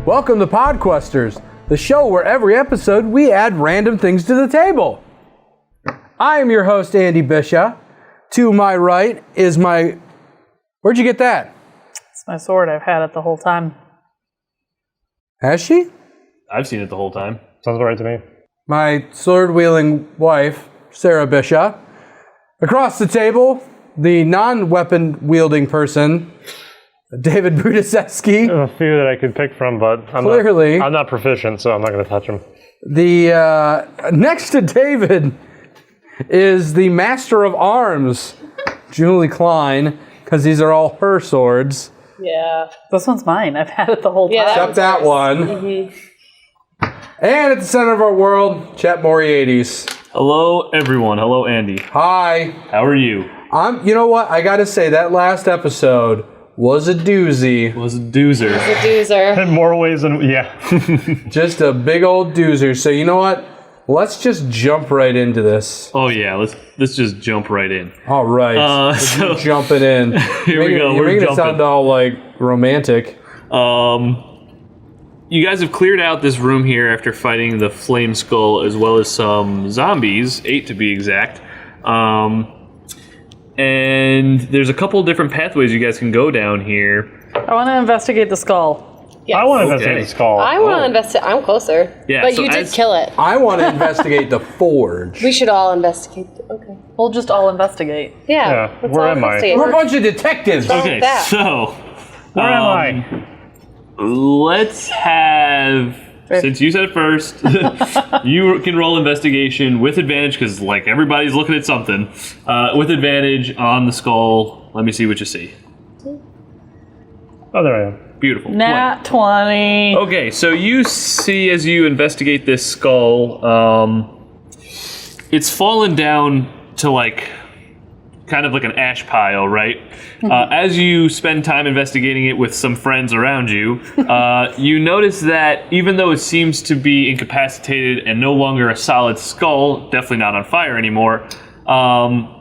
Welcome to Podquesters, the show where every episode we add random things to the table. I am your host, Andy Bishop. To my right is my... Where'd you get that? It's my sword. I've had it the whole time. Has she? I've seen it the whole time. Sounds about right to me. My sword-wielding wife, Sarah Bishop. Across the table, the non-weapon-wielding person, David Budiseski. A few that I could pick from, but I'm not proficient, so I'm not going to touch them. The next to David is the Master of Arms, Julie Klein, because these are all her swords. Yeah. This one's mine. I've had it the whole time. Except that one. Mm-hmm. And at the center of our world, Chet Moriarty's. Hello, everyone. Hello, Andy. Hi. How are you? You know what? I gotta say, that last episode was a doozy. Was a doozer. It's a doozer. In more ways than, Just a big old doozer. So you know what? Let's just jump right into this. Oh yeah, let's just jump right in. All right. So jumping in. Here we go. You're making jumping. it sound all like romantic. You guys have cleared out this room here after fighting the flame skull as well as some zombies, 8 to be exact. And there's a couple different pathways you guys can go down here. I want to investigate the skull. Yes. I want to investigate the skull. I want to investigate. I'm closer. Yeah, but so you did kill it. I want to investigate the forge. We should all investigate. Okay. We'll just all investigate. Yeah. Yeah, where am I? We're a bunch of detectives. Okay, that? so Where am I? let's have... Since you said it first, you can roll investigation with advantage because, like, everybody's looking at something. With advantage on the skull. Let me see what you see. Oh, there I am. Beautiful. Nat 20. Okay, so you see as you investigate this skull, it's fallen down to, like, kind of like an ash pile, right? As you spend time investigating it with some friends around you, you notice that even though it seems to be incapacitated and no longer a solid skull, definitely not on fire anymore,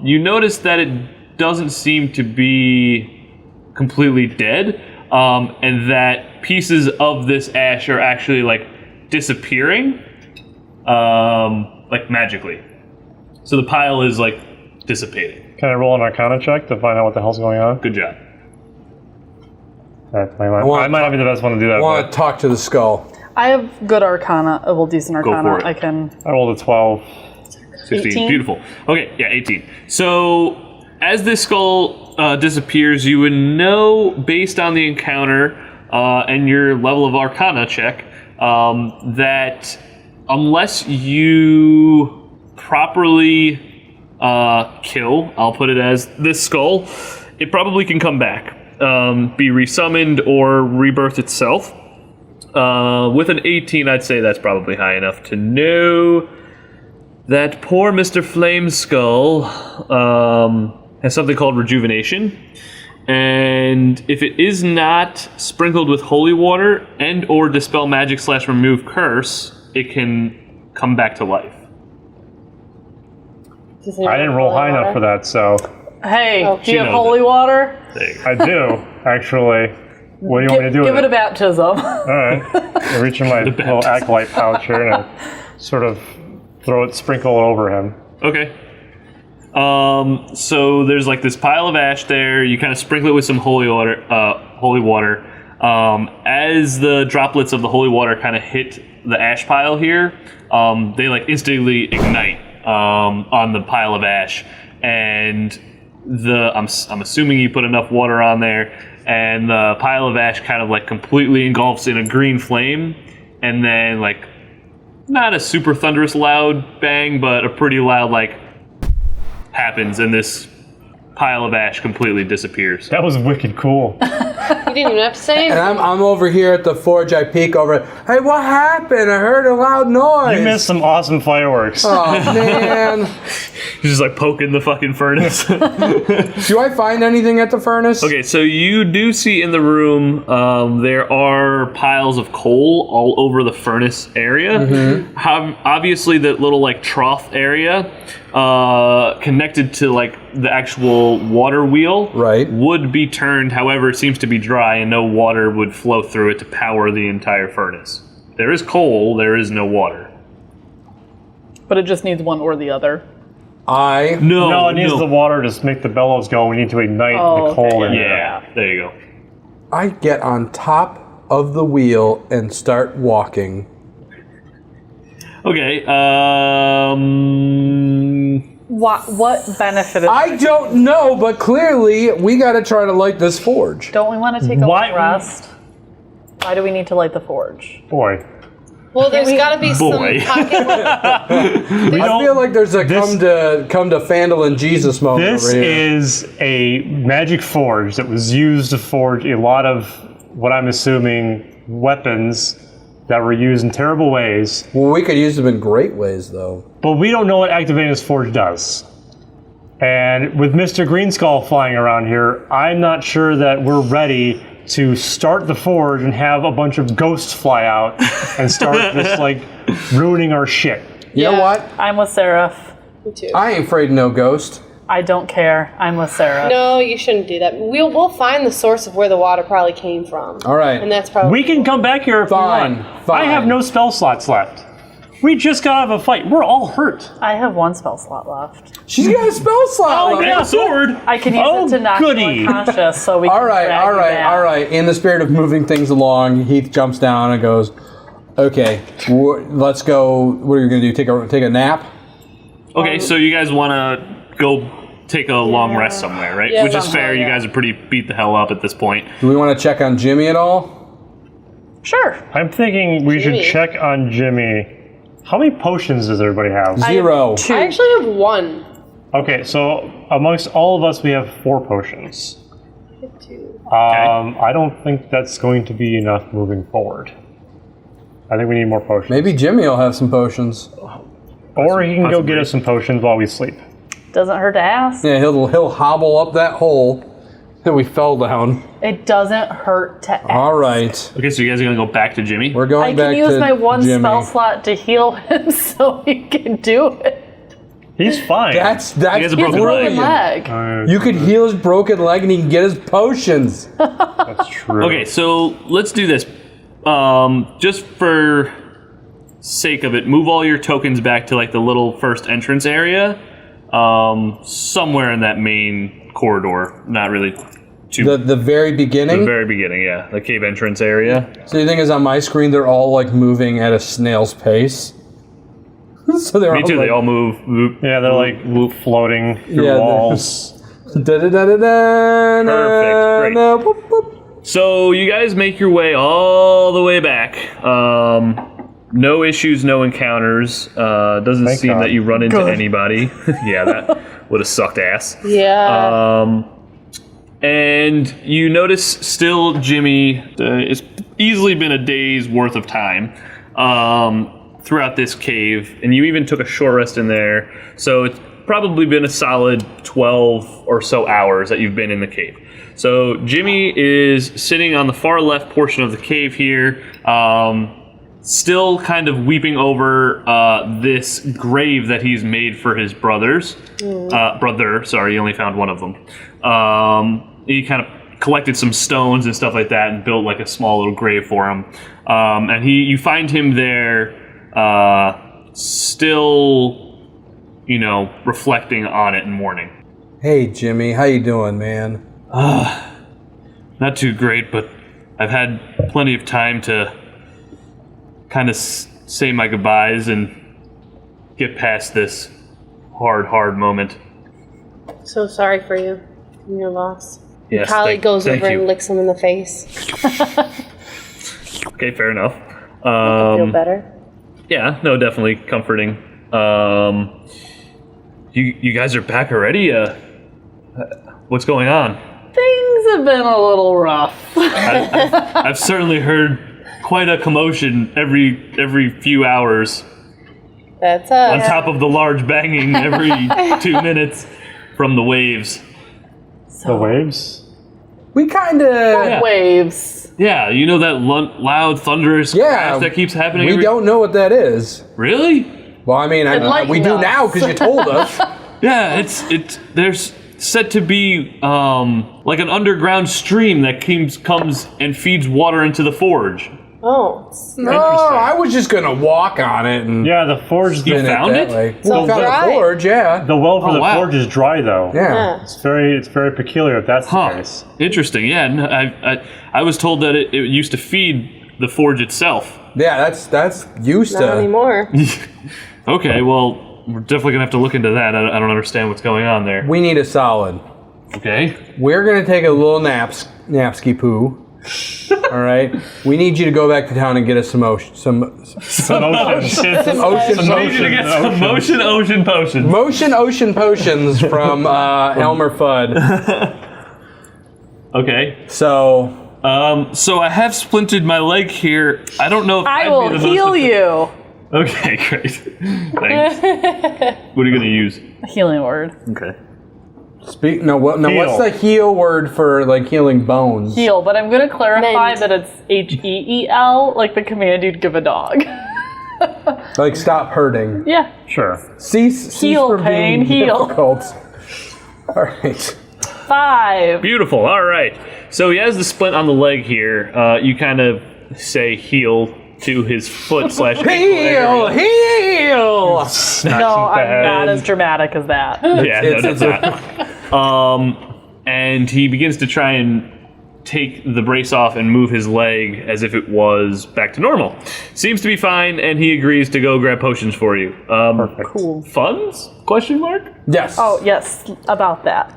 you notice that it doesn't seem to be completely dead, and that pieces of this ash are actually, like, disappearing, like, magically. So the pile is, like, dissipating. Can I roll an Arcana check to find out what the hell's going on? Good job. I might not be the best one to do that. I want to talk to the skull. I have good arcana, decent arcana. for it. I can. I rolled a 12. 16. 18? Beautiful. Okay, yeah, 18. So, as this skull disappears, you would know, based on the encounter and your level of Arcana check, that unless you properly kill, I'll put it as, this skull, it probably can come back, be resummoned or rebirth itself. With an 18, I'd say that's probably high enough to know that poor Mr. Flame Skull has something called rejuvenation, and if it is not sprinkled with holy water and or dispel magic / remove curse, it can come back to life. I didn't roll high enough for that, so... Hey, do you have knows holy water? I do, actually. What do you want me to do with Give it a baptism. Alright. I reach in my little acolyte pouch here and I sort of sprinkle it over him. Okay. So there's like this pile of ash there. You kind of sprinkle it with some holy water. As the droplets of the holy water kind of hit the ash pile here, they like instantly ignite on the pile of ash, and I'm assuming you put enough water on there, and the pile of ash kind of like completely engulfs in a green flame, and then like not a super thunderous loud bang, but a pretty loud like happens, and this pile of ash completely disappears. That was wicked cool. You didn't even have to say And anything. I'm over here at the forge. I peek over. Hey, what happened? I heard a loud noise. You missed some awesome fireworks. Oh, man. He's just like poking the fucking furnace. Do I find anything at the furnace? Okay, so you do see in the room there are piles of coal all over the furnace area. Obviously, that little like trough area connected to like the actual water wheel Right. would be turned. However, it seems to be dry and no water would flow through it to power the entire furnace. There is coal, there is no water. But it just needs one or the other. No, it needs the water to make the bellows go. We need to ignite the coal in there. Yeah, there you go. I get on top of the wheel and start walking. Okay, What benefit is I don't know, but clearly we got to try to light this forge. Don't we want to take a Why- long rest? Why do we need to light the forge? Boy. Well, there's got to be Boy. some pocket. I feel like there's a come to Fandolin Jesus moment This over here. is a magic forge that was used to forge a lot of what I'm assuming weapons that were used in terrible ways. Well, we could use them in great ways, though. But we don't know what activating this forge does. And with Mr. Greenskull flying around here, I'm not sure that we're ready to start the forge and have a bunch of ghosts fly out and start just like ruining our shit. You know what? I'm with Seraph. Me too. I ain't afraid of no ghost. I don't care. I'm with Seraph. No, you shouldn't do that. We'll find the source of where the water probably came from. All right. And that's probably We can come back here if Fine, we want. fine. I have no spell slots left. We just got out of a fight. We're all hurt. I have one spell slot left. She's got a spell slot. Oh, left. yeah. a sword. I can use it to knock goody. you unconscious so we All can right, drag all you right, back. all right. In the spirit of moving things along, Heath jumps down and goes, "Okay, let's go. What are you gonna do? Take a nap?" Okay, so you guys want to go take a long rest somewhere, right? Yeah, Which is somewhere, fair. You yeah. guys are pretty beat the hell up at this point. Do we want to check on Jimmy at all? Sure. I'm thinking we Jimmy. should check on Jimmy. How many potions does everybody have? Zero. Two. I actually have one. Okay, so amongst all of us, we have 4 potions. Two. I don't think that's going to be enough moving forward. I think we need more potions. Maybe Jimmy will have some potions. Or he can go Possibly. get us some potions while we sleep. Doesn't hurt to ask. Yeah, he'll hobble up that hole that we fell down. It doesn't hurt to ask. All right, Okay, so you guys are gonna go back to Jimmy. we're I going back can use to my one Jimmy. spell slot to heal him so he can do it. He's fine. That's He has a He has a broken broken leg. leg. You could heal his broken leg and he can get his potions. That's true. Okay, so let's do this. Just for sake of it, move all your tokens back to like the little first entrance area. Somewhere in that main corridor. Not really too The very the beginning. very beginning, yeah. The cave entrance area. So the thing is, on my screen, they're all like moving at a snail's pace. So they're Me too, like, they all move. Whoop. Yeah, they're like floating through Yeah, they're- walls. Perfect, great. Whoop, whoop. So you guys make your way all the way back. No issues, no encounters. Doesn't Thank seem God. that you run into Good. anybody. Yeah, that would have sucked ass. Yeah. And you notice still Jimmy, it's easily been a day's worth of time throughout this cave, and you even took a short rest in there. So it's probably been a solid 12 or so hours that you've been in the cave. So Jimmy is sitting on the far left portion of the cave here, still kind of weeping over this grave that he's made for his brothers. Brother, sorry, he only found one of them. He kind of collected some stones and stuff like that and built like a small little grave for him. And you find him there still, reflecting on it and mourning. Hey Jimmy, how you doing, man? Not too great, but I've had plenty of time to kind of say my goodbyes and get past this hard moment. So sorry for you and your loss. Yes, Kali goes thank over you. and licks him in the face. Okay, fair enough. Feel better? Yeah, no, definitely comforting. You guys are back already? What's going on? Things have been a little rough. I've certainly heard quite a commotion every few hours, That's on us. top of the large banging every 2 minutes from the waves. The waves? We kind of. Yeah. Waves. Yeah, you know that loud, thunderous Yeah, crash that keeps happening? We don't know what that is. Really? Well, I mean, we do us. now because you told us. Yeah, there's said to be like an underground stream that comes and feeds water into the forge. Oh. No, I was just gonna walk on it and Yeah, the forge. You found it? So We found dry. the forge, yeah. The well for Oh, the wow. forge is dry though. Yeah. It's very peculiar if that's the case. Interesting. Yeah, no, I was told that it used to feed the forge itself. Yeah, that's used Not to. anymore. Okay, well, we're definitely gonna have to look into that. I don't understand what's going on there. We need a solid. Okay. We're gonna take a little napsky poo. All right. We need you to go back to town and get us some ocean I need you to get some motion ocean potions. potions from Elmer Fudd. Okay. So So I have splintered my leg here. I don't know if I I'd will be the heal most you. Okay, great. Thanks. What are you gonna use? A healing word. Okay. what's Heal. the heal word for like healing bones? Heal, but I'm going to clarify Mend. that it's HEEL, like the command you'd give a dog. Like stop hurting. Yeah. Sure. Cease Heal, from pain, being heal. difficult. All right. 5. Beautiful. All right. So he has the splint on the leg here. You kind of say heal to his foot / ankle Heal, area. heal. No, I'm not as dramatic as that. Yeah, no, that's not. And he begins to try and take the brace off and move his leg as if it was back to normal. Seems to be fine, and he agrees to go grab potions for you. Cool. Funds? Question mark? Yes. Oh, yes, about that.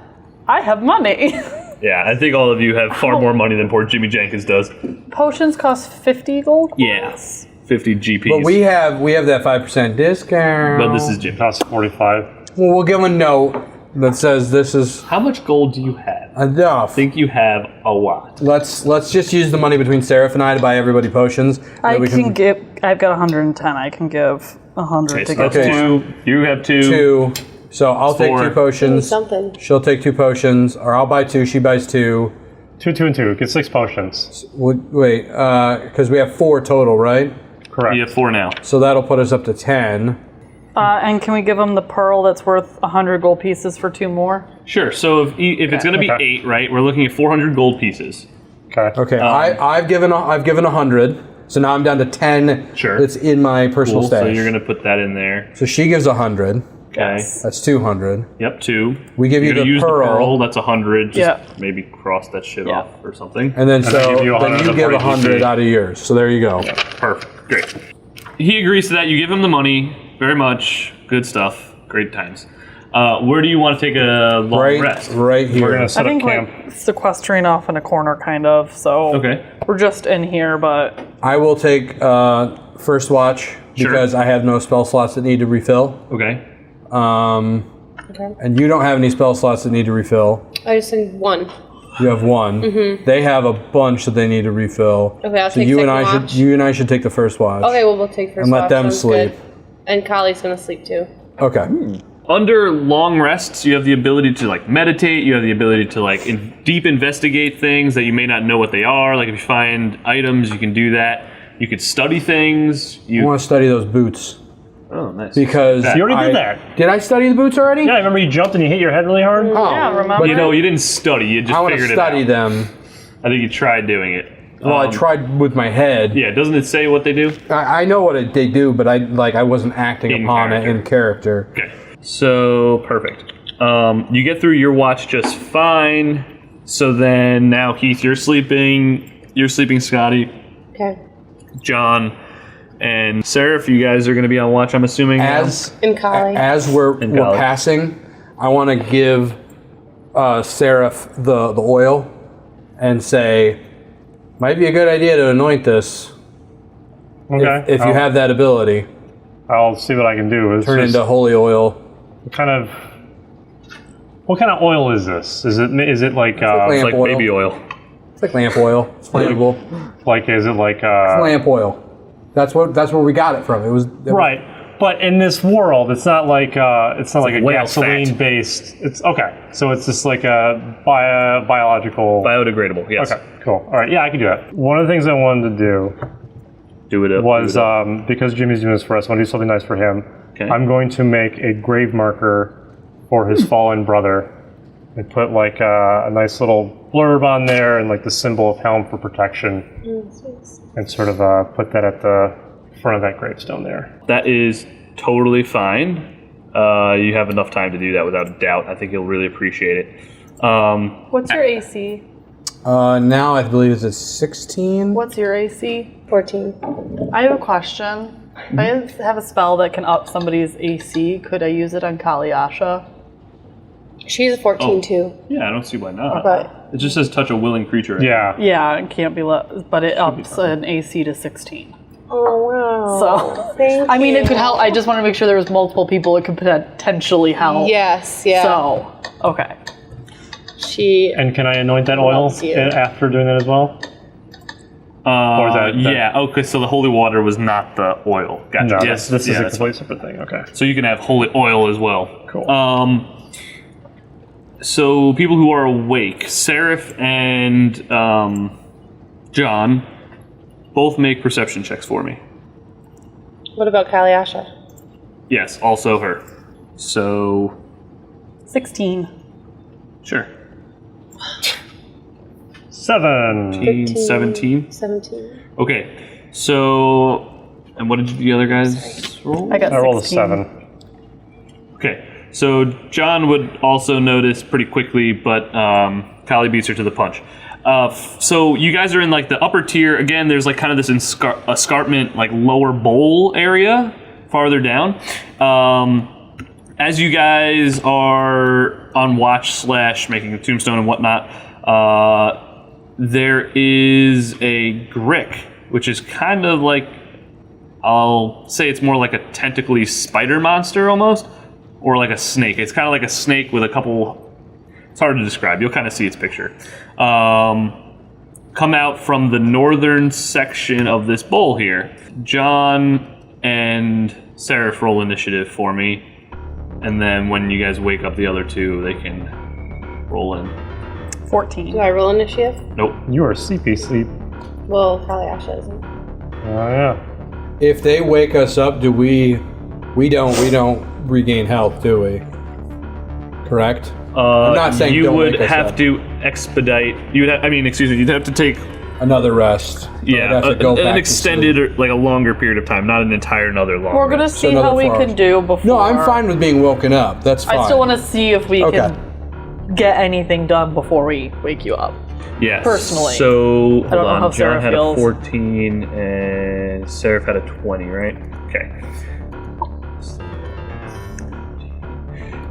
I have money. Yeah, I think all of you have far more money than poor Jimmy Jenkins does. Potions cost 50 gold? Yeah, 50 GPs. But we have that 5% discount. But this is Jimmy. Costs 45. Well, we'll give him a note that says this is How much gold do you have? enough. I think you have a lot. Let's just use the money between Seraph and I to buy everybody potions. I Then we can give. I've got 110. I can give 100 Okay, to so get that's more. 2. You have 2. 2. So I'll take 4. 2 potions. Something. She'll take 2 potions, or I'll buy 2. She buys 2. 2, 2, and 2. Get 6 potions. Wait, because we have 4 total, right? Correct. You have 4 now. So that'll put us up to 10. And can we give him the pearl that's worth 100 gold pieces for 2 more? Sure. So if it's going to be Okay. 8, right? We're looking at 400 gold pieces. Okay. Okay, I've given 100. So now I'm down to 10. Sure. That's in my personal Cool. stash. So you're going to put that in there. So she gives 100. Okay. That's 200. Yep. 2. We give You're you gonna the use pearl. the pearl. That's 100. Just Yeah. maybe cross that shit Yeah. off or something. And then I so give you 100 then you of give the 100 GP. out of yours. So there you go. Perfect. Great. He agrees to that. You give him the money. Very much. Good stuff. Great times. Where do you want to take a long rest? Right here. We're going to I set up think camp. like sequestering off in a corner, kind of. So Okay. we're just in here, but I will take first watch because I have no spell slots that need to refill. Okay. And you don't have any spell slots that need to refill. I just need 1. You have 1. They have a bunch that they need to refill. Okay, I'll So take you and second I watch. should should take the first watch. Okay, well, we'll take first And let watch, them sounds sleep. good. And Kali's gonna sleep too. Okay. Under long rests, you have the ability to like meditate. You have the ability to like deep investigate things that you may not know what they are. Like if you find items, you can do that. You could study things. I want to study those boots Oh, nice. because You already did I- that. Did I study the boots already? Yeah, I remember you jumped and you hit your head really hard? Oh, yeah, remember? You know, you didn't study. You just I want to figured study it out. them. I think you tried doing it. Well, I tried with my head. Yeah, doesn't it say what they do? I know what they do, but I wasn't acting In upon character. it in character. Okay. So perfect. You get through your watch just fine. So then now Heath, you're sleeping. You're sleeping, Scotty, Okay. John, and Seraph. You guys are going to be on watch. I'm assuming. now? And Kali. As we're Kali. passing, I want to give Seraph the oil and say, might be a good idea to anoint this Okay. if you have that ability. I'll see what I can do. It's Turn just- into holy oil. What kind of oil is this? Is it like It's lamp like oil. baby oil. It's like lamp oil. It's flammable. is it like Lamp oil. That's where we got it from. It was right? But in this world, it's not like a whale gasoline fat. based. It's okay. So it's just like a biological. Biodegradable. Yes. Okay, cool. All right, yeah, I can do that. One of the things I wanted to do Do it up. was because Jimmy's doing this for us, I want to do something nice for him. Okay. I'm going to make a grave marker for his fallen brother and put like a nice little blurb on there and like the symbol of Helm for protection, and sort of put that at the front of that gravestone there. That is totally fine. You have enough time to do that without a doubt. I think you'll really appreciate it. What's your AC? Now I believe it's a 16. What's your AC? 14. I have a question. If I have a spell that can up somebody's AC, could I use it on Kaliasha? She's a 14 too. Yeah, I don't see why not. But It just says touch a willing creature. Yeah. Yeah, it can't be but it ups an AC to 16. oh wow. So, Thank I mean, you. it could help. I just want to make sure there was multiple people it could potentially help. Yes, yeah. So, okay. She And can I anoint that oil Loves you. after doing that as well? Or is that- Yeah, okay, so the holy water was not the oil. Gotcha. No, Yes, this is a that's completely separate thing. Okay. So you can have holy oil as well. Cool. So people who are awake, Seraph and John, both make perception checks for me. What about Kaliasha? Yes, also her. So 16. sure. 7. 15, 17. 17. Okay. So and what did the other guys roll? I got I rolled a 16. 7. Okay, so John would also notice pretty quickly, but Kali beats her to the punch. So you guys are in like the upper tier. Again, there's like kind of this escarpment, like lower bowl area farther down. As you guys are on watch / making a tombstone and whatnot, there is a grick, which is kind of like, I'll say it's more like a tentacly spider monster almost. Or like a snake. It's kind of like a snake with a couple... It's hard to describe. You'll kind of see its picture. Come out from the northern section of this bowl here. John and Seraph roll initiative for me. And then when you guys wake up the other two, they can roll in. 14. Do I roll initiative? Nope. You are sleepy sleep. Well, Kaliasha isn't. Oh, yeah. If they wake us up, do we don't regain health, do we? Correct? I'm not saying you don't would wake us have up. to expedite. You'd have to take Another rest. yeah I'd have to go back an to extended sleep. or like a longer period of time, not an entire another long. We're going to rest. see another how we 4 can hours. do before. No, I'm fine with being woken up. That's fine. I still want to see if we Okay. can get anything done before we wake you up. Yes. personally. So, I don't hold know on. how John Sarah had feels. a 14 and Seraph had a 20, right? Okay.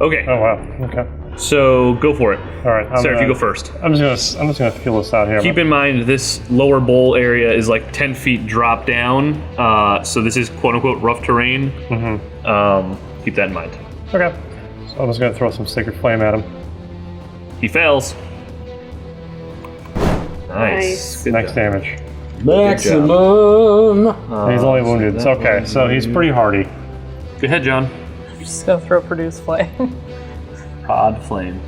Okay, Oh, wow. Okay. so go for it. All right. Seraph, you go first. I'm just gonna feel this out here. Keep in mind this lower bowl area is like 10 feet drop down, so this is quote-unquote rough terrain. Keep that in mind. Okay. So I'm just gonna throw some sacred flame at him. He fails. Nice. Nice. Good Max job. damage. Maximum. He's only wounded. It's okay. So he's pretty hardy. Go ahead, John. I'm just gonna throw produce flame. Pod flame.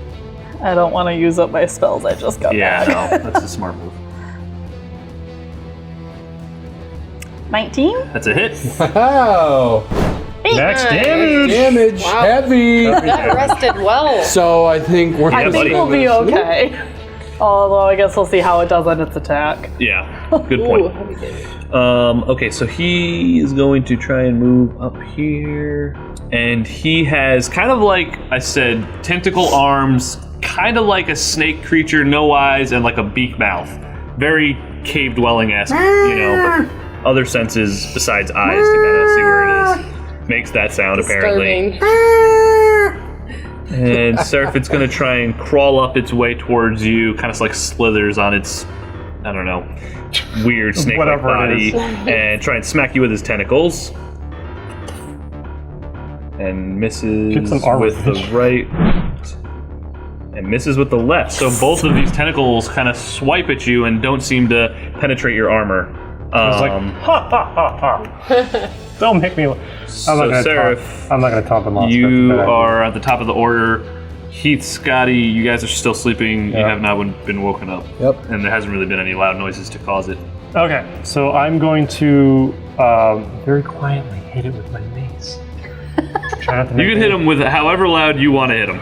I don't want to use up my spells I just got Yeah, back. no, that's a smart move. 19? That's a hit. Wow. Max damage. Damage. Wow. Heavy. That rested well. So I think we're I think buddy. we'll be okay. Although I guess we'll see how it does on its attack. Yeah, good Ooh, point. heavy damage. Okay, so he is going to try and move up here. And he has kind of like I said, tentacle arms, kind of like a snake creature, no eyes, and like a beak mouth. Very cave dwelling-esque, but other senses besides eyes to kind of see where it is. Makes that sound apparently. Disturbing. And Seraphit's going to try and crawl up its way towards you, kind of like slithers on its, I don't know, weird snake-like Whatever it body, is. and try and smack you with his tentacles. And misses Get some armor, with the bitch. right, and misses with the left. So both of these tentacles kind of swipe at you and don't seem to penetrate your armor. It's like ha ha ha ha. Don't make me. I'm not Seraph, gonna taunt them off. you are at the top of the order. Heath, Scotty, you guys are still sleeping. You Yeah. have not been woken up. Yep. And there hasn't really been any loud noises to cause it. Okay, so I'm going to very quietly hit it with my mace. Try not to You make can hit him with however loud you want to hit him.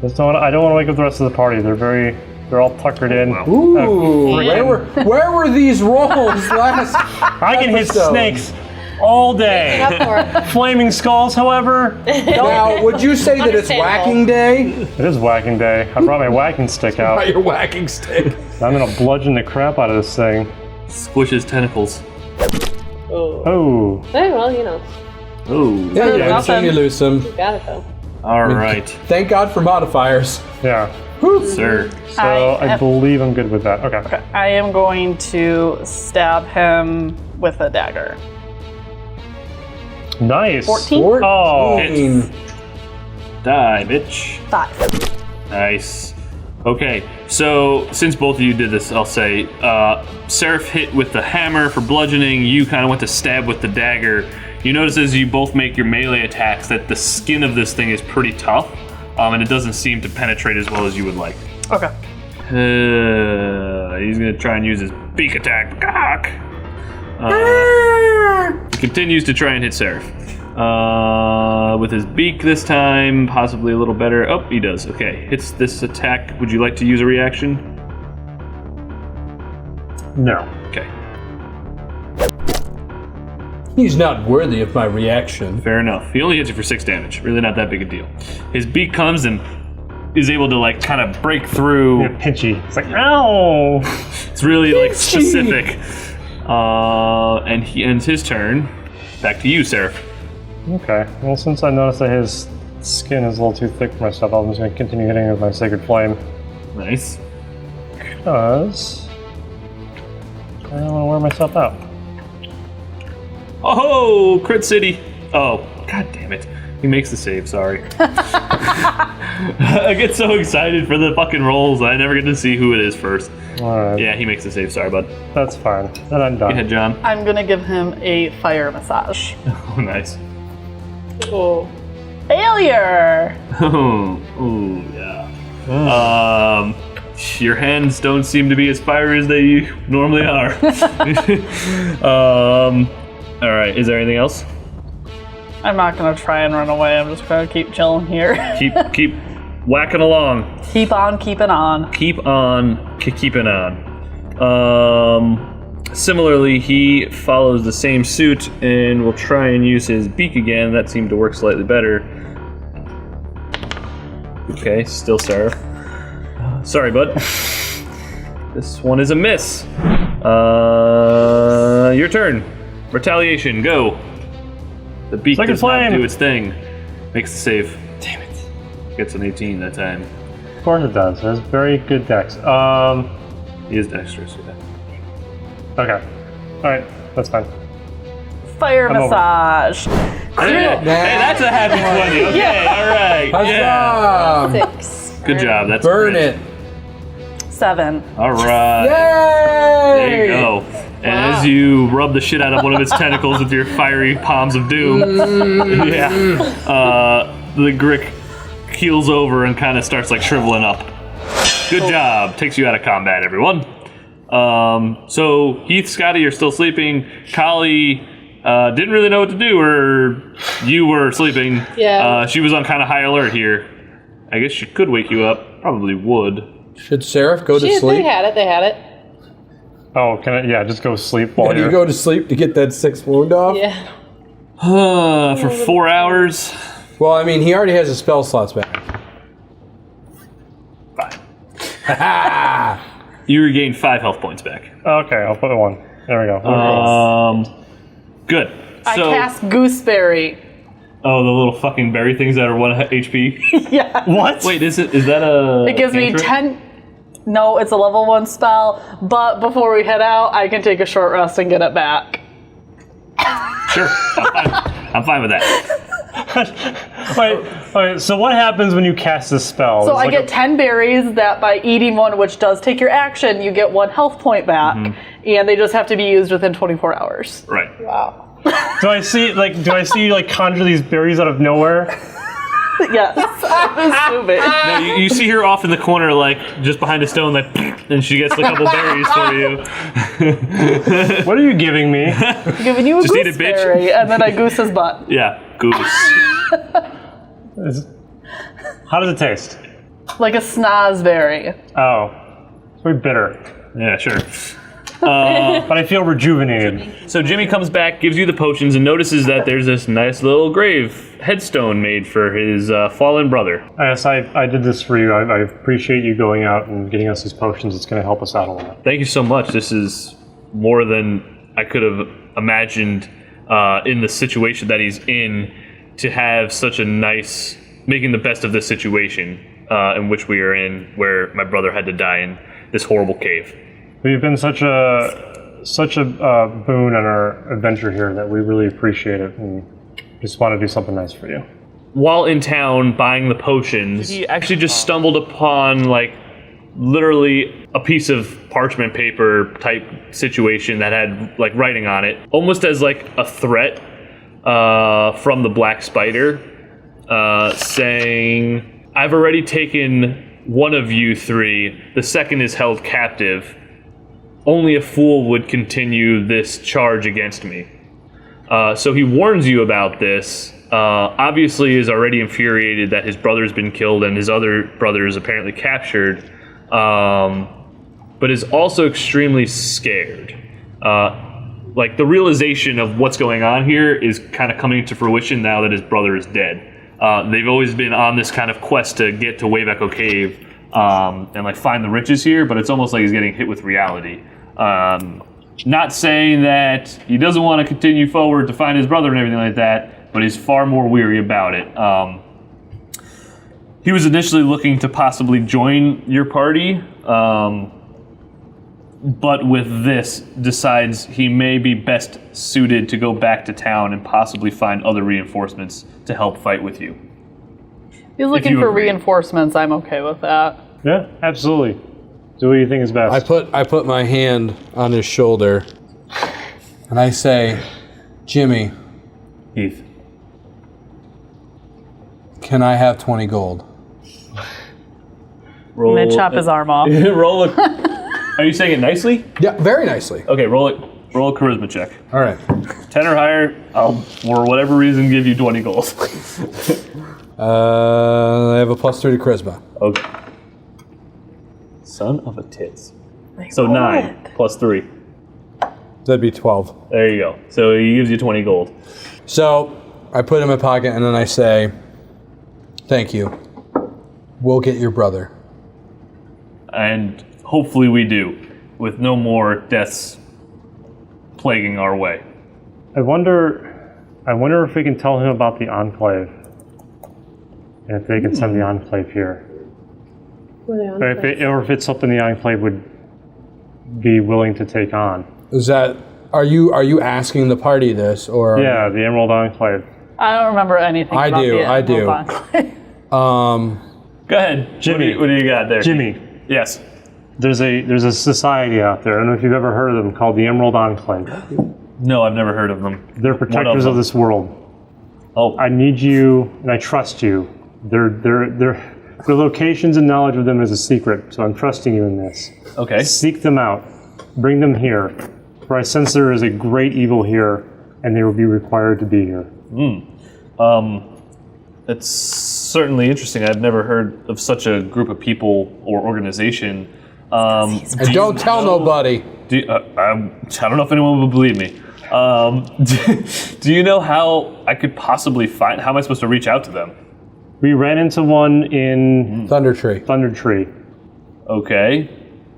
I don't want to wake up the rest of the party. They're all tuckered in. Ooh, where were these rolls last? I can hit episode? snakes all day. Up for it. Flaming skulls, however, Now, would you say that it's Understandable. whacking day? it is whacking day. I brought my whacking stick By out. your whacking stick. I'm gonna bludgeon the crap out of this thing. Squish his tentacles. Oh. Oh, Hey, well, you know, Oh. Yeah, you win some, nothing. you lose some. got it though. All right, Thank God for modifiers. yeah. sir. So I believe I'm good with that. Okay. I am going to stab him with a dagger. Nice. 14? Oh. Hits. Die, bitch. 5. Nice. Okay, so since both of you did this, I'll say Seraph hit with the hammer for bludgeoning. You kind of went to stab with the dagger. You notice as you both make your melee attacks that the skin of this thing is pretty tough, and it doesn't seem to penetrate as well as you would like. Okay. He's gonna try and use his beak attack. Gawk! He continues to try and hit Seraph. With his beak this time, possibly a little better. Oh, he does. Okay, hits this attack. Would you like to use a reaction? No. Okay, He's not worthy of my reaction. fair enough. He only hits you for 6 damage. Really not that big a deal. His beak comes and is able to like kind of break through. Yeah, pinchy. It's like, ow. It's really like specific. And he ends his turn. Back to you, Seraph. Okay. Well, since I noticed that his skin is a little too thick for my stuff, I'm just going to continue hitting it with my Sacred Flame. Nice. Because I don't want to wear myself out. Oh, crit city. Oh, god damn it. He makes the save, sorry. I get so excited for the fucking rolls, I never get to see who it is first. Alright. Yeah, he makes the save, sorry, bud. That's fine. Then I'm Go done. ahead, John. I'm going to give him a fire massage. Oh, nice. Oh. Failure! Oh, yeah. Your hands don't seem to be as fiery as they normally are. Alright, is there anything else? I'm not going to try and run away. I'm just going to keep chilling here. Keep whacking along. Keep on keeping on. Keeping on. Similarly, he follows the same suit and will try and use his beak again. That seemed to work slightly better. Okay, still Seraph. Sorry, bud. This one is a miss. Your turn. Retaliation, go. The beak Second does not flame. do its thing. Makes the save. Damn it. Gets an 18 that time. Of course it does. It has very good dex. He is dexterous, yeah. Okay. Alright, that's fine. Fire I'm over. massage. Hey, that's a happy 20. Okay, alright. Yeah. Huzzah! 6. Good job. That's Burn great. it. 7. Alright. Yay! There you go. And as you rub the shit out of one of its tentacles with your fiery palms of doom, the Grick keels over and kind of starts like shriveling up. Good job. Takes you out of combat, everyone. So Heath, Scotty, you're still sleeping. Kali didn't really know what to do, or you were sleeping. Yeah. She was on kind of high alert here. I guess she could wake you up. Probably would. Should Seraph go to They sleep? had it. Oh, can I? Yeah, just go sleep while Why do you you're. go to sleep to get that 6th wound off? Yeah. For 4 hours. Well, I mean, he already has his spell slots back. Fine. Ha! You regain 5 health points back. Okay, I'll put it one. There we go. Good. I So, cast Gooseberry. oh, the little fucking berry things that are 1 HP. Yeah. What? Wait, is that a? It gives me cantrip? 10. No, it's a level 1 spell, but before we head out, I can take a short rest and get it back. Sure, I'm fine with that. Wait, so what happens when you cast this spell? So It's I like get 10 berries that by eating one, which does take your action, you get 1 health point back, and they just have to be used within 24 hours. Right. Wow. Do I see you like conjure these berries out of nowhere? Yes, I'm assuming. No, you see her off in the corner, like just behind a stone, like, and she gets a couple berries for you. What are you giving me? I'm giving you a Just eat it, bitch. gooseberry and then a goose's butt. Yeah, goose. How does it taste? Like a snozberry. Oh, it's very bitter, Yeah, sure. but I feel rejuvenated. So Jimmy comes back, gives you the potions, and notices that there's this nice little grave headstone made for his fallen brother. Yes, I did this for you. I appreciate you going out and getting us these potions. It's going to help us out a lot. Thank you so much. This is more than I could have imagined in the situation that he's in, to have such a nice, making the best of this situation in which we are in, where my brother had to die in this horrible cave. You've been such a boon on our adventure here that we really appreciate it, and just want to do something nice for you. While in town buying the potions, he actually just stumbled upon, like, literally a piece of parchment paper type situation that had, like, writing on it, almost as, like, a threat from the Black Spider, saying, "I've already taken one of you three. The second is held captive. Only a fool would continue this charge against me." So he warns you about this. Obviously is already infuriated that his brother's been killed and his other brother is apparently captured, but is also extremely scared. Like, the realization of what's going on here is kind of coming to fruition now that his brother is dead. They've always been on this kind of quest to get to Wave Echo Cave and, like, find the riches here, but it's almost like he's getting hit with reality. Not saying that he doesn't want to continue forward to find his brother and everything like that, but he's far more weary about it. He was initially looking to possibly join your party, but with this, decides he may be best suited to go back to town and possibly find other reinforcements to help fight with you. He's looking you for agree. reinforcements. I'm okay with that. Yeah, absolutely. Do what you think is best. I put my hand on his shoulder, and I say, "Jimmy, Heath. can I have 20 gold?" Roll And then chop his arm off. roll a... Are you saying it nicely? Yeah, very nicely. Okay, roll a charisma check. All right. 10 or higher, I'll, for whatever reason, give you 20 gold. I have a +3 to charisma. Okay. Son of a tits. So 9 plus 3. That'd be 12. There you go. So he gives you 20 gold. So I put it in my pocket, and then I say, "Thank you. We'll get your brother." And hopefully we do, with no more deaths plaguing our way. I wonder if we can tell him about the Enclave, and if they can send the Enclave here, or if it's something the Enclave would be willing to take on. Is that? Are you asking the party this, or? Yeah, the Emerald Enclave. I don't remember anything I about do, the I do. Enclave. Go ahead, Jimmy. What do you got there? Jimmy, Yes. there's a society out there. I don't know if you've ever heard of them, called the Emerald Enclave. No, I've never heard of them. They're protectors of them? this world. Oh, I need you, and I trust you. Their locations and knowledge of them is a secret, so I'm trusting you in this. okay. Seek them out. Bring them here. For I sense there is a great evil here, and they will be required to be here. It's certainly interesting. I've never heard of such a group of people or organization. And don't tell nobody. I don't know if anyone will believe me. Do you know how I could possibly find? How am I supposed to reach out to them? We ran into one in Thunder Tree. Thunder Tree. Okay.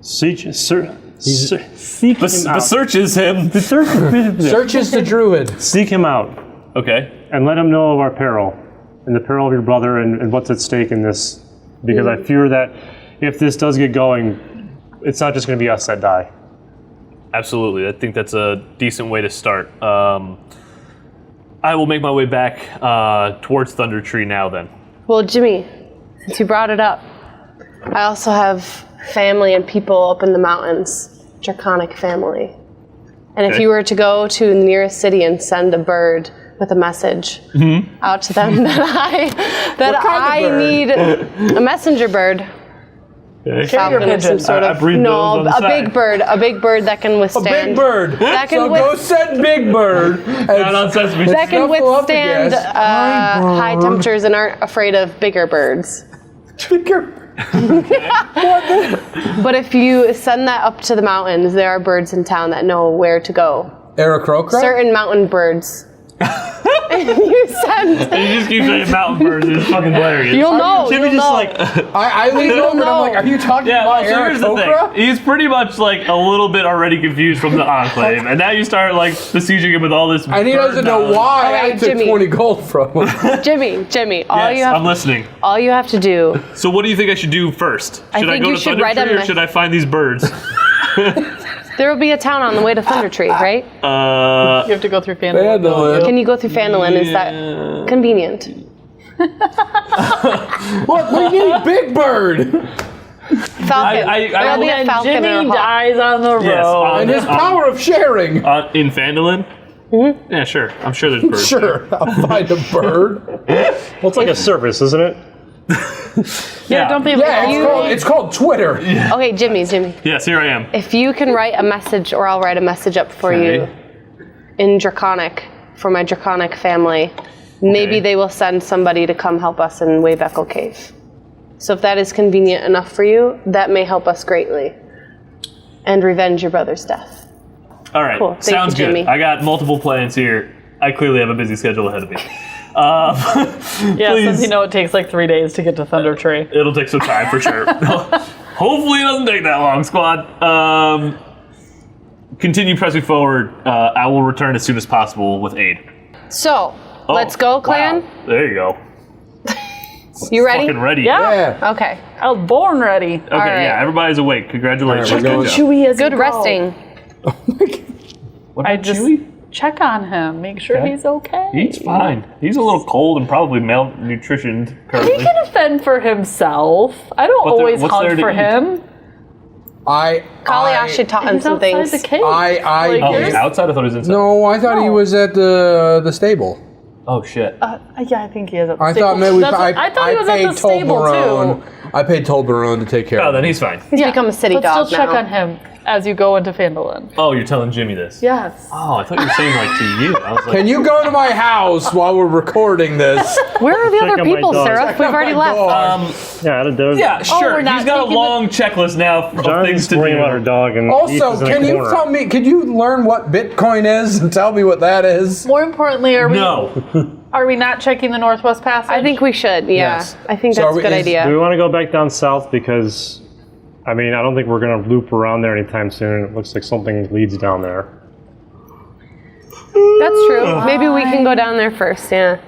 Seek him The out. search is him. Search is the druid. Seek him out, Okay. and let him know of our peril, and the peril of your brother, and what's at stake in this. Because I fear that if this does get going, it's not just going to be us that die. Absolutely. I think that's a decent way to start. I will make my way back towards Thunder Tree now then. Well, Jimmy, since you brought it up, I also have family and people up in the mountains, draconic family. And if Okay. you were to go to the nearest city and send a bird with a message out to them that I bird? need a messenger bird. Okay. Falcon of some sort I of breed those on the a side. big bird that can A withstand big bird. That can So go send Big Bird. Not on Sesame Street. that can Snuffle up withstand against. Hi, bird. high temperatures and aren't afraid of bigger birds. Bigger. But if you send that up to the mountains, there are birds in town that know where to go. Aarakocra? Certain mountain birds. You send. You just keep saying mountain birds. It's fucking hilarious. You'll know. Jimmy You'll just know. like, I lean over and I'm like, are you talking Yeah, about well, so here's the Aarakocra? thing. He's pretty much like a little bit already confused from the Enclave, and now you start like besieging him with all this. And he doesn't know why Okay, I took Jimmy. 20 gold from him. Jimmy. All Yes, you have. I'm listening. All you have to do. So what do you think I should do first? I Should I think go you to should Thunder write Tree a or should I find these birds? There will be a town on the way to Thunder Tree, right? You have to go through Phandalin. Phandalin. Can you go through Phandalin? Is that convenient? Look, we need Big Bird. Falcon. I There'll be a And falcon Jimmy or a hawk. dies on the road. Yes, And his power of sharing. in Phandalin? Mm-hmm. Yeah, sure. I'm sure there's birds. Sure, I'll find a bird. well, it's like a service, isn't it? Yeah, don't be Yeah, it's called Twitter. Okay, Jimmy. Yes, here I am. If you can write a message, or I'll write a message up for you in Draconic for my Draconic family. Maybe they will send somebody to come help us in Wave-Echo Cave. So if that is convenient enough for you, that may help us greatly. And revenge your brother's death. All right, Cool. Thank sounds you, good. Jimmy. I got multiple plans here. I clearly have a busy schedule ahead of me. Yeah, please. since you know it takes like 3 days to get to Thunder Tree. It'll take some time for sure. Hopefully it doesn't take that long, squad. Continue pressing forward. I will return as soon as possible with aid. So, Oh, let's go, clan. wow. There you go. You ready? Fucking ready. Yeah. Yeah. Okay. I was born ready. Okay, All right. yeah, everybody's awake. Congratulations. All right, we're Good going- job. Good resting. What I about just Chewie? check on him, make sure Okay. he's okay. He's fine. He's a little cold and probably malnutritioned He currently. can fend for himself. I don't What there- always what's there hunt to for eat? him. Kaliashi taught him He's some outside things. the cave. I- Like, Oh, there's- he's outside? I thought he was inside. No, I thought he was at the stable. Oh, shit. yeah, I think he is at the I stable. thought maybe That's what- I thought he was paid at the stable Tolbarone. too. I paid Tolbarone to take care Oh, of then him. he's fine. He's become a city But dog still check now. on him as you go into Phandalin. Oh, you're telling Jimmy this? Yes. Oh, I thought you were saying like to you. I was like, Can you go to my house while we're recording this? Where are the Check other on my people, dog. Sarah? Check We've on already my left. dog. Yeah, there's yeah, sure. we're not He's got a taking the- long checklist now of things John's to worrying do. about her dog, and Ethan's Also, in can the you corner. tell me? Could you learn what Bitcoin is and tell me what that is? More importantly, No. are we not checking the Northwest Passage? I think we should, yeah. Yes. I think So that's a good is- Do we idea. want to go back down south? Because, I mean, I don't think we're going to loop around there anytime soon. It looks like something leads down there. That's true. Maybe we can go down there first, yeah.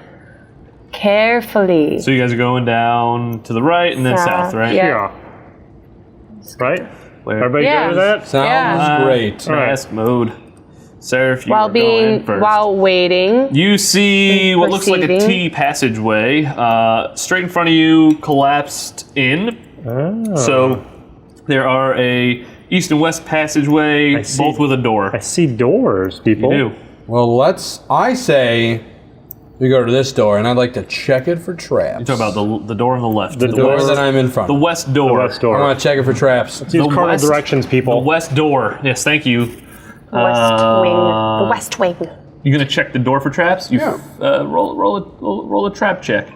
Carefully. So you guys are going down to the right and then south, right? Yeah. Right? Where? Everybody Yeah. good with that? Sounds Yeah. great. All right. Task mode. Seraph, you While are going first. while waiting. You see what looks like a Proceeding. T passageway straight in front of you, collapsed in. Oh. So there are a east and west passageway, I see. both with a door. I see doors, people. You do. Well, I say we go to this door, and I'd like to check it for traps. You talk about the door on the left. The door west, that I'm in front the of. west door. West I door. want to check it for traps. Use the cardinal west- directions, The people. west door. Yes, thank you. West wing. The west wing. You gonna check the door for traps? You Yeah. roll a trap check.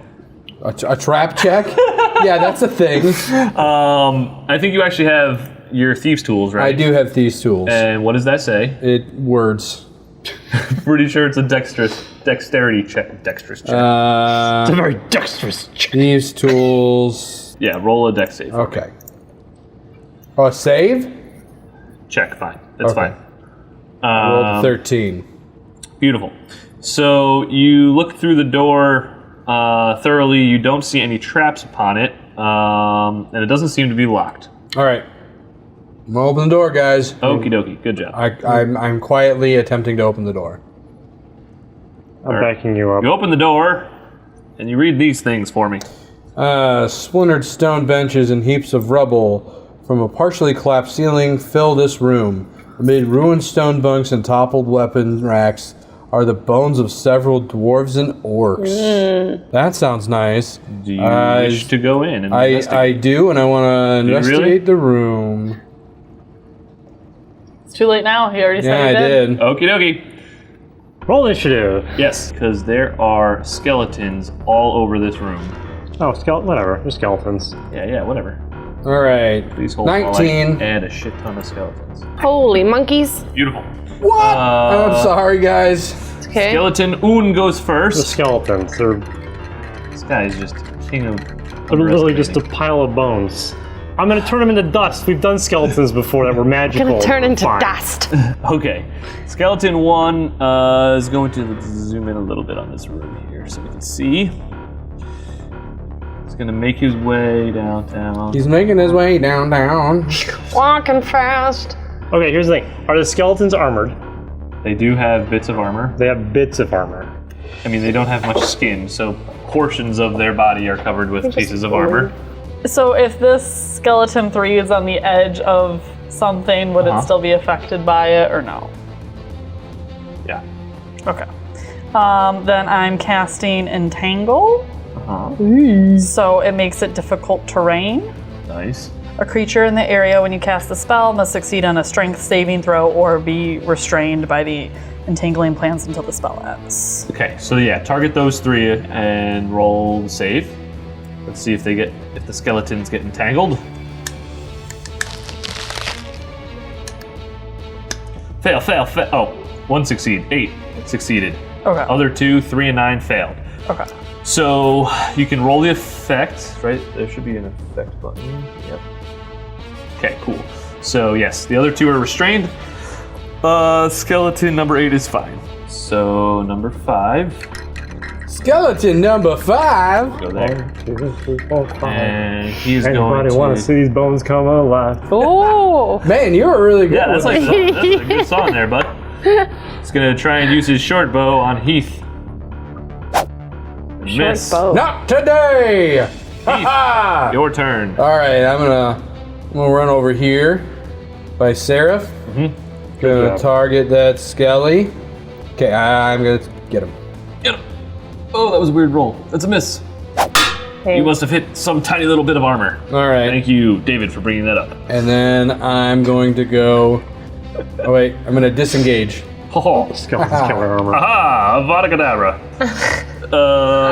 A trap check? Yeah, that's a thing. I think you actually have your thieves' tools, right? I do have these tools. And what does that say? Words. Pretty sure it's a dexterity check. Dexterous check. It's a very dexterous check. These tools. yeah, roll a dex save. Okay. Oh, a save? Check, fine. That's Okay. fine. Rolled 13. Beautiful. So you look through the door thoroughly. You don't see any traps upon it, and it doesn't seem to be locked. All right. I'm gonna open the door, guys. Okie dokie. Good job. I'm quietly attempting to open the door. I'm backing you up. You open the door, and you read these things for me. Splintered stone benches and heaps of rubble from a partially collapsed ceiling fill this room. Amid ruined stone bunks and toppled weapon racks are the bones of several dwarves and orcs. That sounds nice. Do you wish to go in and investigate? I do, and I want to investigate really? the room. It's too late now. He already said Yeah, he I did. did. Okie dokie. Roll initiative. Yes, because there are skeletons all over this room. Oh, whatever. They're skeletons. Yeah, whatever. All right. Please hold while I 19. add a shit ton of skeletons. Holy monkeys. Beautiful. What? I'm sorry, guys. Okay. Skeleton Un goes The first. skeletons. They're This guy is just king of. literally just a underestimating. pile of bones. I'm gonna turn them into dust. We've done skeletons before that were magical. Gonna turn into Fine. dust. Okay. Skeleton 1 is going to zoom in a little bit on this room here so we can see. He's going to make his way downtown. He's making his way down. Walking fast. Okay, here's the thing. Are the skeletons armored? They do have bits of armor. They have bits of armor. I mean, they don't have much skin, so portions of their body are covered with pieces of armor. So if this skeleton 3 is on the edge of something, would it still be affected by it or no? Yeah. Okay. Then I'm casting Entangle. So it makes it difficult terrain. Nice. A creature in the area when you cast the spell must succeed on a strength saving throw or be restrained by the entangling plants until the spell ends. Okay, so yeah, target those 3 and roll the save. Let's see if the skeletons get entangled. Fail. Oh, 1 succeed. 8 succeeded. Okay. Other 2, 3 and 9 failed. Okay. So you can roll the effect, right? There should be an effect button. Yep. Okay, cool. So yes, the other 2 are restrained. Skeleton number 8 is fine. So number 5, Skeleton number 5. go there. 1, 2, 3, 4, 5. And he's going Anybody to... want to see these bones come alive? Oh. Man, you were really good. Yeah, that's with like it. that's a good song there, bud. He's gonna try and use his short bow on Heath. And miss. Bow. Not today. Ha Your turn. All right, I'm gonna run over here by Seraph. Gonna job. target that Skelly. Okay, I'm gonna get him. Get him. Oh, that was a weird roll. That's a miss. You must have hit some tiny little bit of armor. All right, Thank you, David, for bringing that up. and then I'm going to go. Oh wait, I'm gonna disengage. Ho Skeletons killer armor. Aha! Avada Kedavra.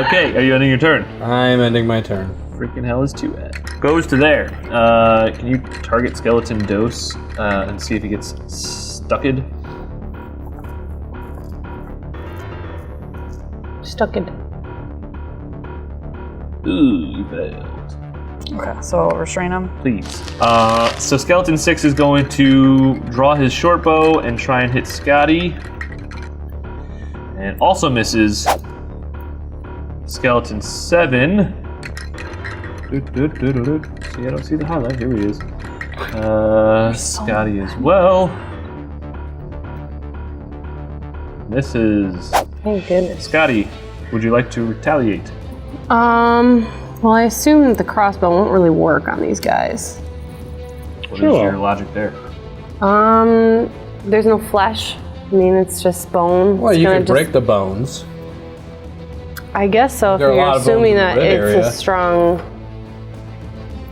Okay, are you ending your turn? I'm ending my turn. Freaking hell is 2 Goes to there. Can you target Skeleton Dose and see if he gets stucked? Stuck it. Ooh, you failed. Okay, so restrain him. Please. So Skeleton 6 is going to draw his short bow and try and hit Scotty. And also misses. Skeleton 7. See, I don't see the highlight. Here he is. Scotty as well. Misses. Thank goodness. Scotty, would you like to retaliate? Well, I assume that the crossbow won't really work on these guys. What is Sure. your logic there? There's no flesh. I mean, it's just bone. Well, It's you gonna can break the bones. I guess so. If There are a you're lot of bones assuming in the that red it's area. a strong.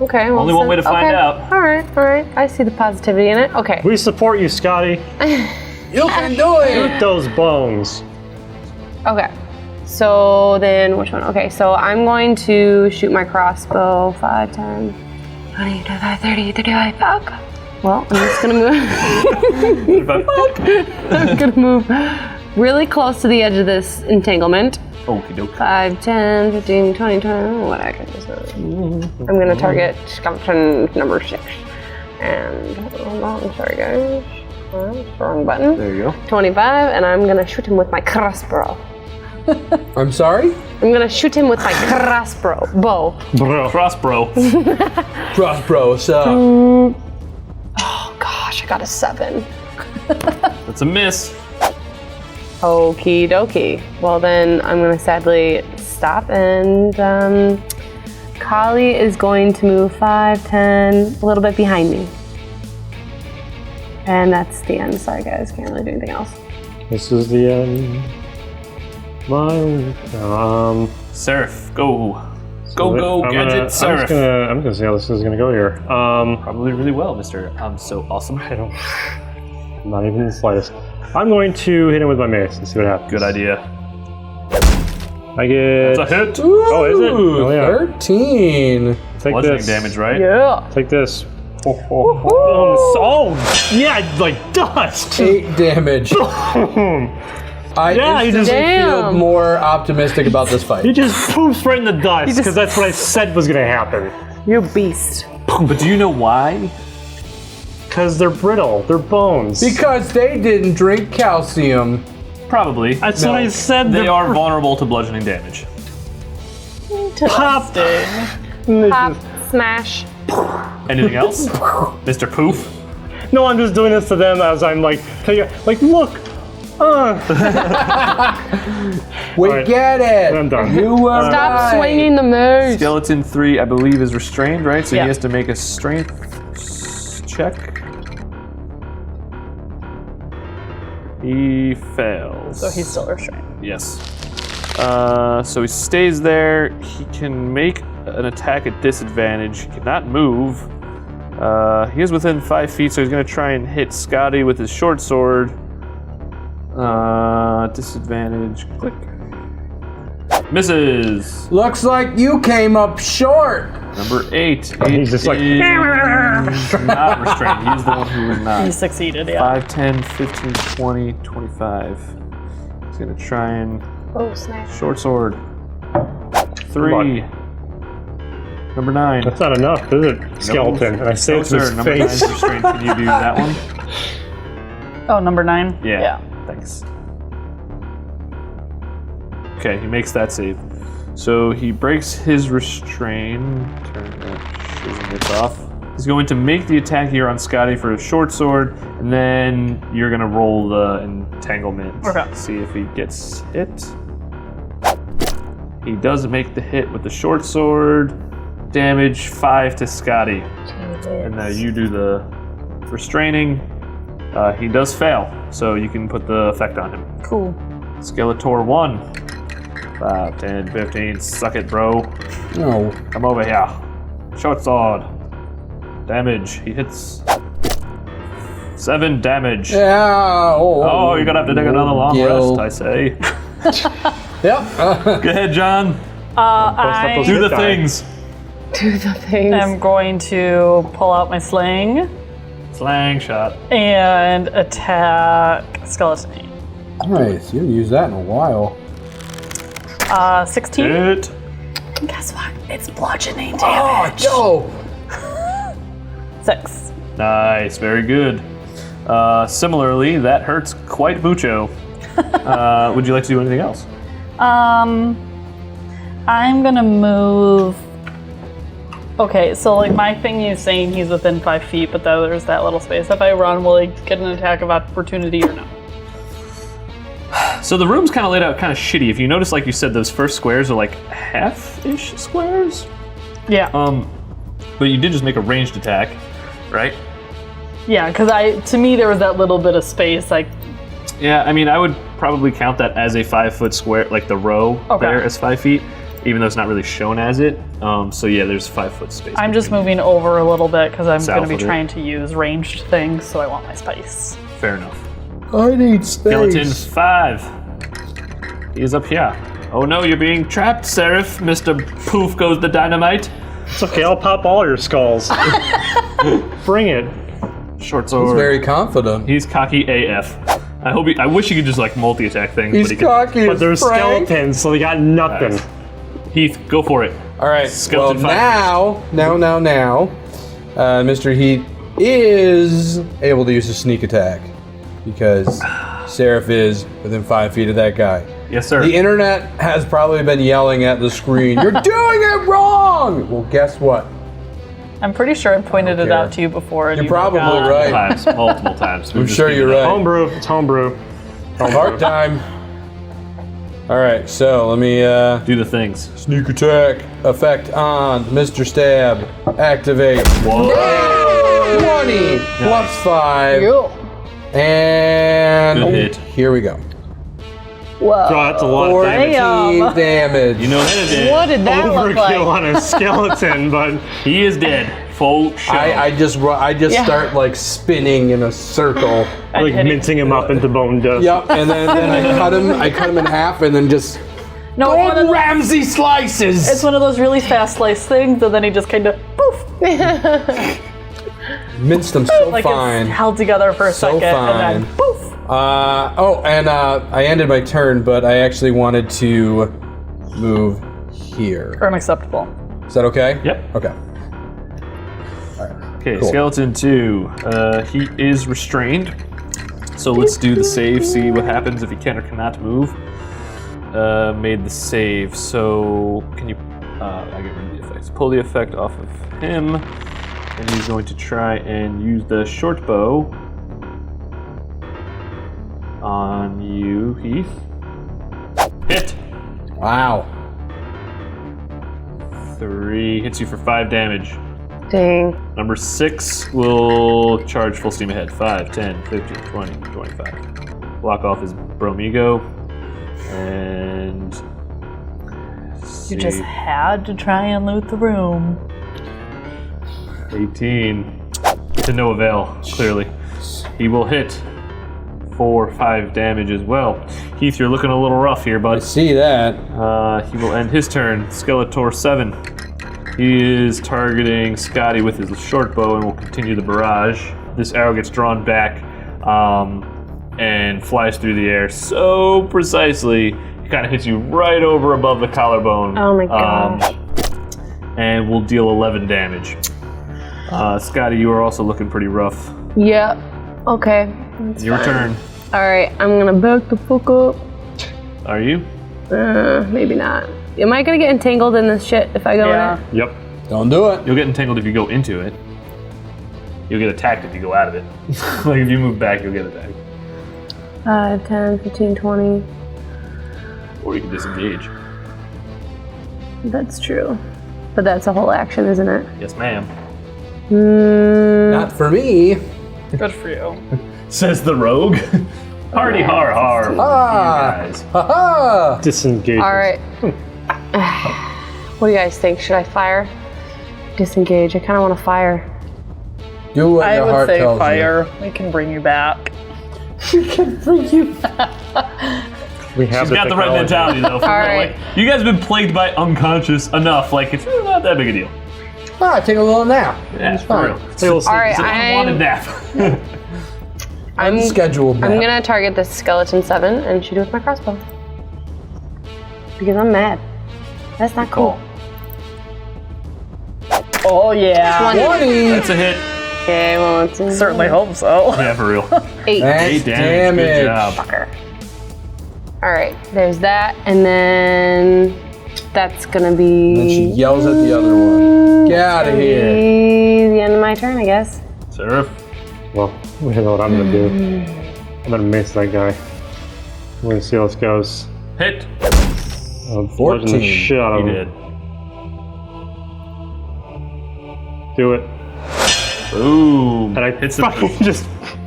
Okay. Well, Only one way to find okay. out. All right. I see the positivity in it. Okay. We support you, Scotty. You can do it. Shoot those bones. Okay. So then, which one? Okay, so I'm going to shoot my crossbow 5, 10, 20, 25, 30, 35. Fuck. Well, I'm just gonna move. I'm gonna move really close to the edge of this entanglement. Okie doke. 5, 10, 15, 20, 20. What I can just. I'm gonna target skeleton number 6. And I'm sorry, guys. Wrong button. There you go. 25, and I'm gonna shoot him with my crossbow. I'm sorry? I'm gonna shoot him with my crossbow. Bro. Cross bro. Cross bro, what's up? Oh gosh, I got a 7. That's a miss. Okie dokie. Well then, I'm gonna sadly stop, and Kali is going to move 5, 10, a little bit behind me. And that's the end. Sorry guys, can't really do anything else. This is the end. Seraph, go. Go, gadget, I'm Seraph. gonna see how this is gonna go here. Probably really well, Mr. I'm so awesome. I don't. Not even the slightest. I'm going to hit him with my mace and see what happens. Good idea. I get. That's a hit. Oh, is it? Oh, yeah. 13. Take Bludgeoning this. damage, right? Yeah. Take this. Oh, yeah, like dust. 8 damage. I Yeah, he just- instantly feel Damn. more optimistic about this fight. He just poofs right in the dust because that's what I said was gonna happen. You beast. But do you know why? Because they're brittle. They're bones. Because they didn't drink calcium. Probably. That's what I said. They they're are vulnerable to bludgeoning damage. pop. Pop, smash. Anything else? Mr. Poof? No, I'm just doing this to them as I'm like, look. We Alright, get it. I'm done. You were Stop right. swinging the moose. Skeleton 3, I believe, is restrained, right? So Yeah. he has to make a strength check. He fails. So he's still restrained. Yes. So he stays there. He can make an attack at disadvantage. He cannot move. He is within 5 feet, so he's going to try and hit Scotty with his short sword. Disadvantage. Click. Misses. Looks like you came up short. Number 8. He's just like, is not restrained. He's the one who is not. He succeeded, yeah. 5, 10, 15, 20, 25. He's going to try and Oh, snap. short sword. 3. Number 9. that's not enough, is it? Skeleton. And I say No, it to his sir. Number 9 is face. restrained. Can you do that one? Oh, number 9? Yeah. Thanks. Okay, he makes that save. So he breaks his restrain. Turn that shizzle bits off. He's going to make the attack here on Scotty for his short sword, and then you're going to roll the entanglement. Okay. See if he gets hit. He does make the hit with the short sword. Damage 5 to Scotty. And you do the restraining. He does fail, so you can put the effect on him. Cool. Skeletor 1. 5, 10, 15. Suck it, bro. No. Come over here. Short sword. Damage. He hits 7 damage. Yeah. Oh, you're gonna have to take another long Gil. rest, I say. Yep. Go ahead, John. I Do the Die. things. Do the things. am going to pull out my sling Slang shot. and attack Skeleton. Nice. You haven't used that in a while. 16. Hit. Guess what? It's bludgeoning Oh, damage. yo. 6. Nice. Very good. Similarly, that hurts quite mucho. Would you like to do anything else? I'm gonna move. Okay, so like my thing is saying he's within 5 feet, but though there's that little space. If I run, will he get an attack of opportunity or no? So the room's kind of laid out kind of shitty. If you notice, like you said, those first squares are like half-ish squares. Yeah. But you did just make a ranged attack, right? Yeah, because to me there was that little bit of space. Like, Yeah, I mean, I would probably count that as a 5 foot square, like the row Okay. there as 5 feet, even though it's not really shown as it. So yeah, there's 5 foot space. I'm just between moving over a little bit because I'm South going to be of it. trying to use ranged things, so I want my spice. you. Fair enough. I need space. Skeleton 5. He is up here. Oh no, you're being trapped, Seraph. Mr. Poof goes the dynamite. It's okay, I'll pop all your skulls. Bring it. Short sword. He's very confident. He's cocky AF. I wish he could just like multi-attack things, He's but he can. cocky But as they're Frank. skeletons, so they got nothing. Nice. Heath, go for it. All right. Skeleton well, fight. now, Mr. Heat is able to use a sneak attack because Seraph is within 5 feet of that guy. Yes, sir. The internet has probably been yelling at the screen, "You're doing it wrong!" Well, guess what? I'm pretty sure I pointed it care. out to you before. And You're you probably forgot. right. Multiple times. I'm sure you're right. Homebrew. It's homebrew. Part time. All right, so let me Do the things. sneak attack effect on Mr. Stab. Activate. Whoa. 20 plus 5. And Good hit. here we go. Whoa. Oh, that's a lot of damage. 14 damage. You know that is it. What did that look Overkill like? on a skeleton, but He is dead. Full show. I just Yeah. start like spinning in a circle. like mincing him up into bone dust. Yep, and then I cut him in half, and then just No, it's one of Gordon those- Ramsay slices. it's one of those really fast slice things, and then he just kind of poof, Minced them so like fine. it's held together for a So second, and then fine. poof. I ended my turn, but I actually wanted to move here. Unacceptable. Is that okay? Yep. Okay. Okay, Cool. skeleton 2. He is restrained. So let's do the save, see what happens if he can or cannot move. Made the save, so can you... I get rid of the effects. Pull the effect off of him, and he's going to try and use the short bow on you, Heath. Hit! Wow. 3 hits you for 5 damage. Dang. Number 6 will charge full steam ahead. 5, 10, 15, 20, 25. Block off his Bromigo. And... You just had to try and loot the room. 18. To no avail, clearly. He will hit for 5 damage as well. Heath, you're looking a little rough here, I bud. see that. He will end his turn. Skeletor 7. He is targeting Scotty with his short bow and will continue the barrage. This arrow gets drawn back and flies through the air so precisely, it kind of hits you right over above the collarbone. Oh my gosh. And will deal 11 damage. Scotty, you are also looking pretty rough. Yep. Okay. That's Your fine. turn. All right, I'm gonna back the fuck up. Are you? Maybe not. Am I gonna get entangled in this shit if I go Yeah. in it? Yep. Don't do it. You'll get entangled if you go into it. You'll get attacked if you go out of it. Like if you move back, you'll get attacked. 5, 10, 15, 20. Or you can disengage. That's true. But that's a whole action, isn't it? Yes, ma'am. Not for me. Good for you. Says the rogue. Hardy har har. Ah. You guys. Ha Disengage. All right. What do you guys think? Should I fire? Disengage. I kind of want to fire. Do what I your would heart say tells fire. We can bring you back. We have She's got the right technology. mentality though. For All real. right. Like, you guys have been plagued by unconscious enough. Like it's really not that big a deal. you. Take a little nap. Yeah, It's for fine. real. All All right, It's an unwanted nap. I'm Scheduled nap. I'm gonna target this skeleton 7 and shoot it with my crossbow. Because I'm mad. That's not cool. Oh yeah. 20. That's a hit. Okay, well, let's Certainly hope so. Yeah, for real. 8. That's 8 damage. Good job. Fucker. All right, there's that, and then that's gonna be. And she yells at the other one. Get out of here. The end of my turn, I guess. Seraph. Well, we know what I'm gonna do. I'm gonna mace that guy. We're gonna see how this goes. Hit. Bludgeon 14. the shit out He of did. him. Do it. Boom. And I hits the fucking just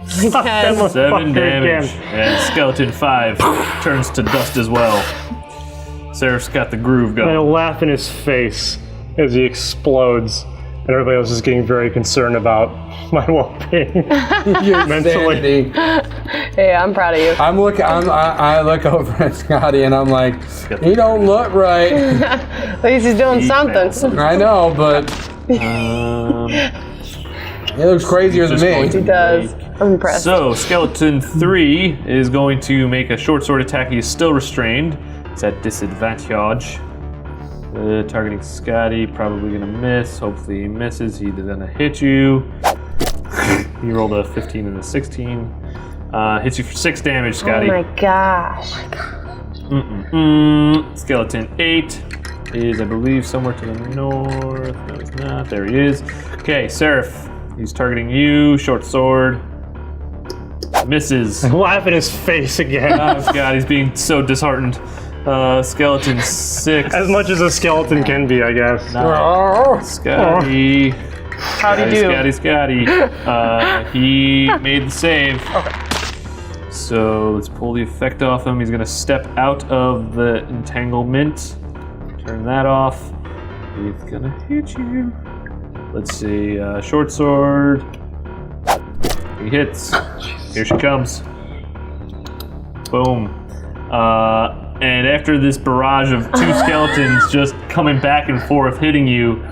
sucked that Again. 7 motherfucker damage. again. And skeleton 5 turns to dust as well. Seraph's got the groove I going. laugh in his face as he explodes, and everybody else is getting very concerned about my well-being. Your Mentally. sanity. Hey, I'm proud of you. I look over at Scotty and I'm like, he don't look right. At least he's doing something. I know, but he looks crazier than me. He does. I'm impressed. So, Skeleton 3 is going to make a short sword attack. He is still restrained. It's at disadvantage. Targeting Scotty, probably gonna miss. Hopefully he misses. He's gonna hit you. He rolled a 15 and a 16. Hits you for 6 damage, Oh Scotty. my gosh. Skeleton 8 is, I believe, somewhere to the north. No, he's not. There he is. Okay, Seraph. He's targeting you. Short sword. Misses. Laugh in his face again. Oh, God, he's being so disheartened. Skeleton 6. As much as a skeleton can be, I guess. Scotty. How'd he do? Scotty. He made the save. So let's pull the effect off him. He's going to step out of the entanglement. Turn that off. He's going to hit you. Let's see. Short sword. He hits. Here she comes. Boom. And after this barrage of two skeletons just coming back and forth hitting you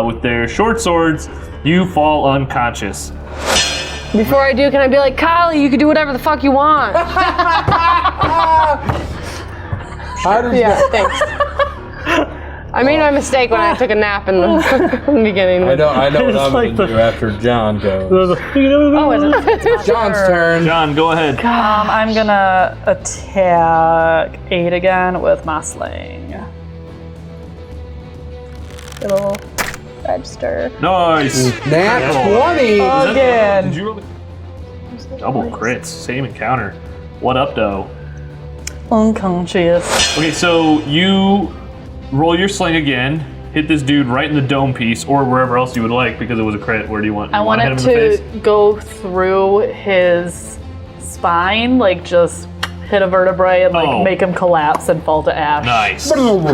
with their short swords, you fall unconscious. Before I do, can I be like, Kylie, you can do whatever the fuck you want? How did Yeah, thanks. I made my mistake when I took a nap in the beginning. I know what It's I'm like going to do after John goes. Oh, it's my John's turn. John, go ahead. I'm gonna attack 8 again with my sling. It'll register. Nice. Nat 20. Again. Did you roll double crits? Same encounter. What up, though? Unconscious. Okay, so you roll your sling again, hit this dude right in the dome piece, or wherever else you would like, because it was a crit. Where do you want? I You wanna want hit it him in the to face? go through his spine, like just hit a vertebrae and like Oh. make him collapse and fall to ash. Nice.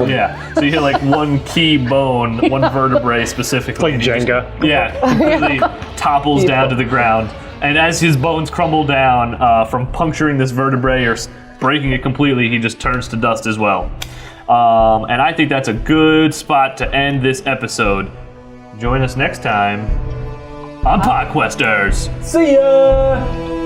Yeah. So you hit like one key bone, one vertebrae specifically. Like and he just- Jenga. Yeah. Completely topples down to the ground, and as his bones crumble down from puncturing this vertebrae or breaking it completely, he just turns to dust as well. And I think that's a good spot to end this episode. Join us next time on Podquesters. See ya.